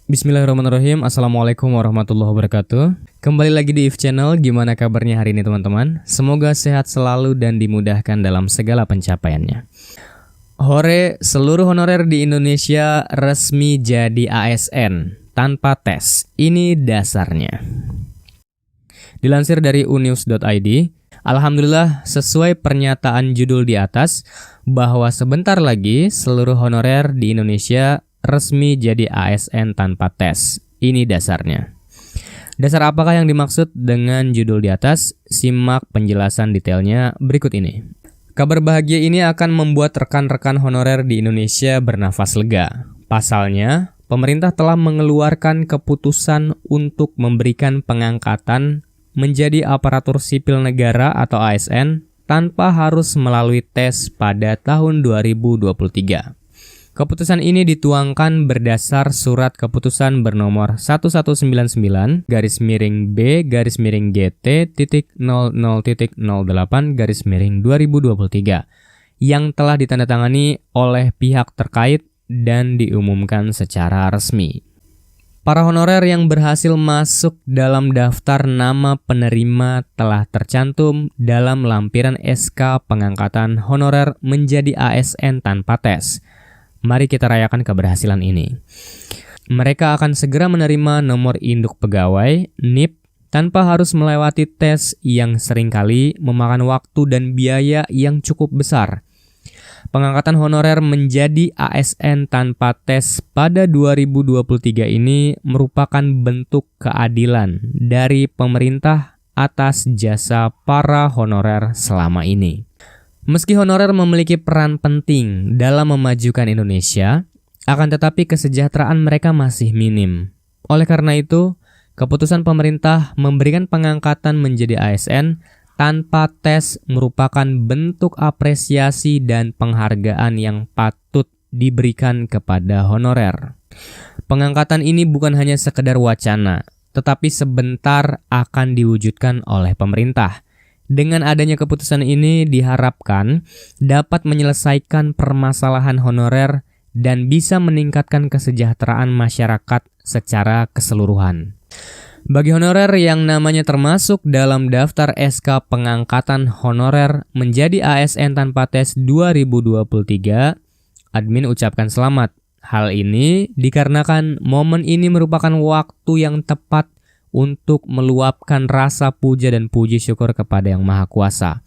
Bismillahirrahmanirrahim. Assalamualaikum warahmatullahi wabarakatuh. Kembali lagi di IF Channel. Gimana kabarnya hari ini teman-teman? Semoga sehat selalu dan dimudahkan dalam segala pencapaiannya. Hore, seluruh honorer di Indonesia resmi jadi ASN tanpa tes. Ini dasarnya. Dilansir dari unews.id, alhamdulillah sesuai pernyataan judul di atas bahwa sebentar lagi seluruh honorer di Indonesia resmi jadi ASN tanpa tes. Ini dasarnya. Dasar apakah yang dimaksud dengan judul di atas? Simak penjelasan detailnya berikut ini. Kabar bahagia ini akan membuat rekan-rekan honorer di Indonesia bernafas lega. Pasalnya, pemerintah telah mengeluarkan keputusan untuk memberikan pengangkatan menjadi aparatur sipil negara atau ASN tanpa harus melalui tes pada tahun 2023. Keputusan ini dituangkan berdasar Surat Keputusan bernomor 1199-B-GT.00.08-2023 yang telah ditandatangani oleh pihak terkait dan diumumkan secara resmi. Para honorer yang berhasil masuk dalam daftar nama penerima telah tercantum dalam lampiran SK pengangkatan honorer menjadi ASN tanpa tes. Mari kita rayakan keberhasilan ini. Mereka akan segera menerima nomor induk pegawai, NIP, tanpa harus melewati tes yang seringkali memakan waktu dan biaya yang cukup besar. Pengangkatan honorer menjadi ASN tanpa tes pada 2023 ini merupakan bentuk keadilan dari pemerintah atas jasa para honorer selama ini. Meski honorer memiliki peran penting dalam memajukan Indonesia, akan tetapi kesejahteraan mereka masih minim. Oleh karena itu, keputusan pemerintah memberikan pengangkatan menjadi ASN tanpa tes merupakan bentuk apresiasi dan penghargaan yang patut diberikan kepada honorer. Pengangkatan ini bukan hanya sekedar wacana, tetapi sebentar akan diwujudkan oleh pemerintah. Dengan adanya keputusan ini diharapkan dapat menyelesaikan permasalahan honorer dan bisa meningkatkan kesejahteraan masyarakat secara keseluruhan. Bagi honorer yang namanya termasuk dalam daftar SK pengangkatan honorer menjadi ASN tanpa tes 2023, admin ucapkan selamat. Hal ini dikarenakan momen ini merupakan waktu yang tepat untuk meluapkan rasa puja dan puji syukur kepada Yang Maha Kuasa.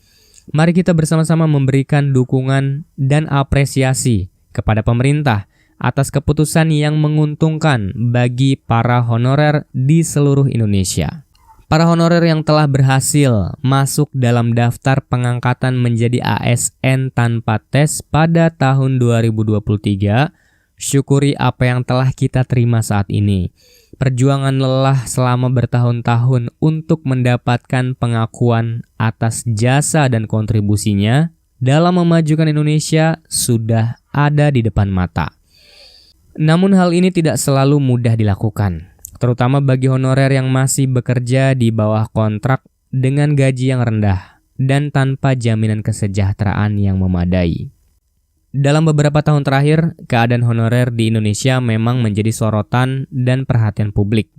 Mari kita bersama-sama memberikan dukungan dan apresiasi kepada pemerintah atas keputusan yang menguntungkan bagi para honorer di seluruh Indonesia. Para honorer yang telah berhasil masuk dalam daftar pengangkatan menjadi ASN tanpa tes pada tahun 2023, syukuri apa yang telah kita terima saat ini. Perjuangan lelah selama bertahun-tahun untuk mendapatkan pengakuan atas jasa dan kontribusinya dalam memajukan Indonesia sudah ada di depan mata. Namun hal ini tidak selalu mudah dilakukan, terutama bagi honorer yang masih bekerja di bawah kontrak dengan gaji yang rendah dan tanpa jaminan kesejahteraan yang memadai. Dalam beberapa tahun terakhir, keadaan honorer di Indonesia memang menjadi sorotan dan perhatian publik.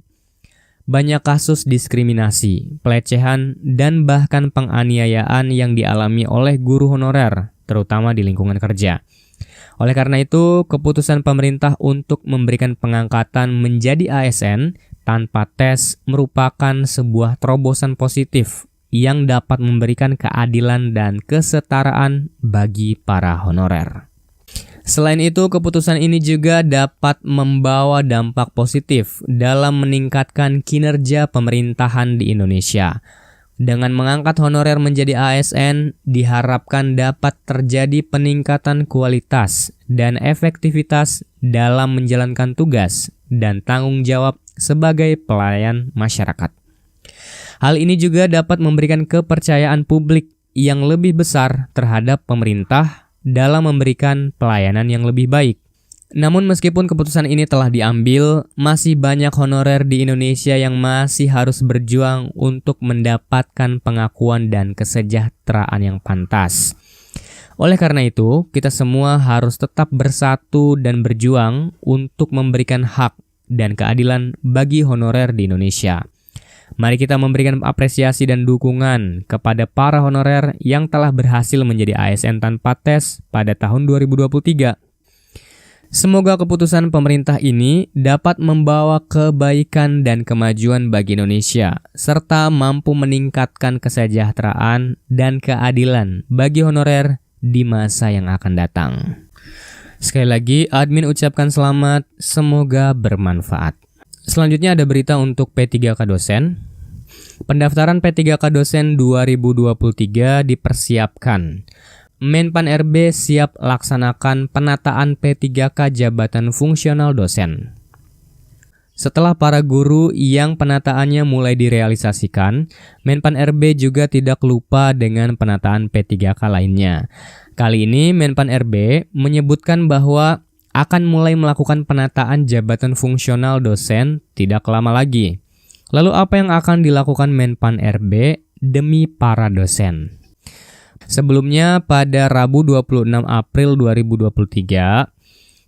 Banyak kasus diskriminasi, pelecehan, dan bahkan penganiayaan yang dialami oleh guru honorer, terutama di lingkungan kerja. Oleh karena itu, keputusan pemerintah untuk memberikan pengangkatan menjadi ASN tanpa tes merupakan sebuah terobosan positif yang dapat memberikan keadilan dan kesetaraan bagi para honorer. Selain itu, keputusan ini juga dapat membawa dampak positif dalam meningkatkan kinerja pemerintahan di Indonesia. Dengan mengangkat honorer menjadi ASN, diharapkan dapat terjadi peningkatan kualitas dan efektivitas dalam menjalankan tugas dan tanggung jawab sebagai pelayan masyarakat. Hal ini juga dapat memberikan kepercayaan publik yang lebih besar terhadap pemerintah dalam memberikan pelayanan yang lebih baik. Namun meskipun keputusan ini telah diambil, masih banyak honorer di Indonesia yang masih harus berjuang untuk mendapatkan pengakuan dan kesejahteraan yang pantas. Oleh karena itu, kita semua harus tetap bersatu dan berjuang untuk memberikan hak dan keadilan bagi honorer di Indonesia. Mari kita memberikan apresiasi dan dukungan kepada para honorer yang telah berhasil menjadi ASN tanpa tes pada tahun 2023. Semoga keputusan pemerintah ini dapat membawa kebaikan dan kemajuan bagi Indonesia, serta mampu meningkatkan kesejahteraan dan keadilan bagi honorer di masa yang akan datang. Sekali lagi, admin ucapkan selamat, semoga bermanfaat. Selanjutnya ada berita untuk P3K dosen. Pendaftaran P3K dosen 2023 dipersiapkan. Menpan RB siap laksanakan penataan P3K jabatan fungsional dosen. Setelah para guru yang penataannya mulai direalisasikan, Menpan RB juga tidak lupa dengan penataan P3K lainnya. Kali ini Menpan RB menyebutkan bahwa akan mulai melakukan penataan jabatan fungsional dosen tidak lama lagi. Lalu apa yang akan dilakukan Menpan RB demi para dosen? Sebelumnya, pada Rabu 26 April 2023,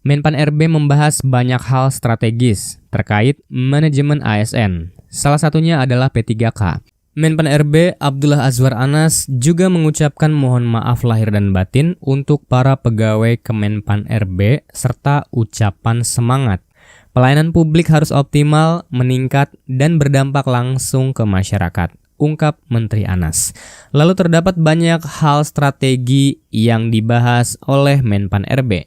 Menpan RB membahas banyak hal strategis terkait manajemen ASN. Salah satunya adalah P3K. Menpan RB Abdullah Azwar Anas juga mengucapkan mohon maaf lahir dan batin untuk para pegawai Kemenpan RB serta ucapan semangat. Pelayanan publik harus optimal, meningkat, dan berdampak langsung ke masyarakat, ungkap Menteri Anas. Lalu terdapat banyak hal strategi yang dibahas oleh Menpan RB.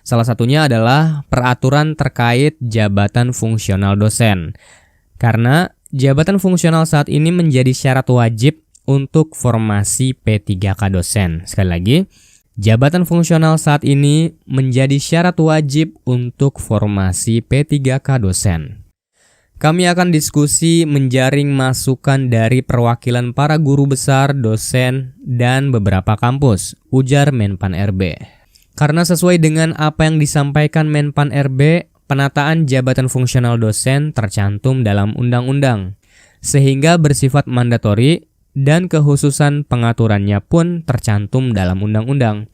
Salah satunya adalah peraturan terkait jabatan fungsional dosen. Karena jabatan fungsional saat ini menjadi syarat wajib untuk formasi P3K dosen. Sekali lagi, jabatan fungsional saat ini menjadi syarat wajib untuk formasi P3K dosen. Kami akan diskusi menjaring masukan dari perwakilan para guru besar, dosen, dan beberapa kampus, ujar Menpan RB. Karena sesuai dengan apa yang disampaikan Menpan RB, penataan jabatan fungsional dosen tercantum dalam undang-undang, sehingga bersifat mandatori dan kekhususan pengaturannya pun tercantum dalam undang-undang.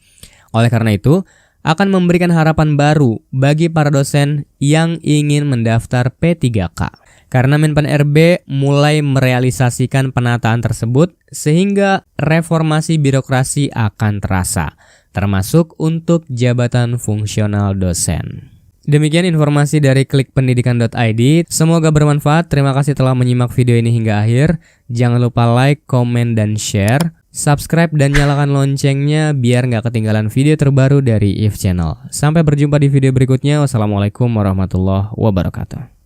Oleh karena itu, akan memberikan harapan baru bagi para dosen yang ingin mendaftar P3K. Karena Menpan RB mulai merealisasikan penataan tersebut sehingga reformasi birokrasi akan terasa, termasuk untuk jabatan fungsional dosen. Demikian informasi dari klikpendidikan.id. Semoga bermanfaat. Terima kasih telah menyimak video ini hingga akhir. Jangan lupa like, komen, dan share. Subscribe dan nyalakan loncengnya biar nggak ketinggalan video terbaru dari IF Channel. Sampai berjumpa di video berikutnya. Wassalamualaikum warahmatullahi wabarakatuh.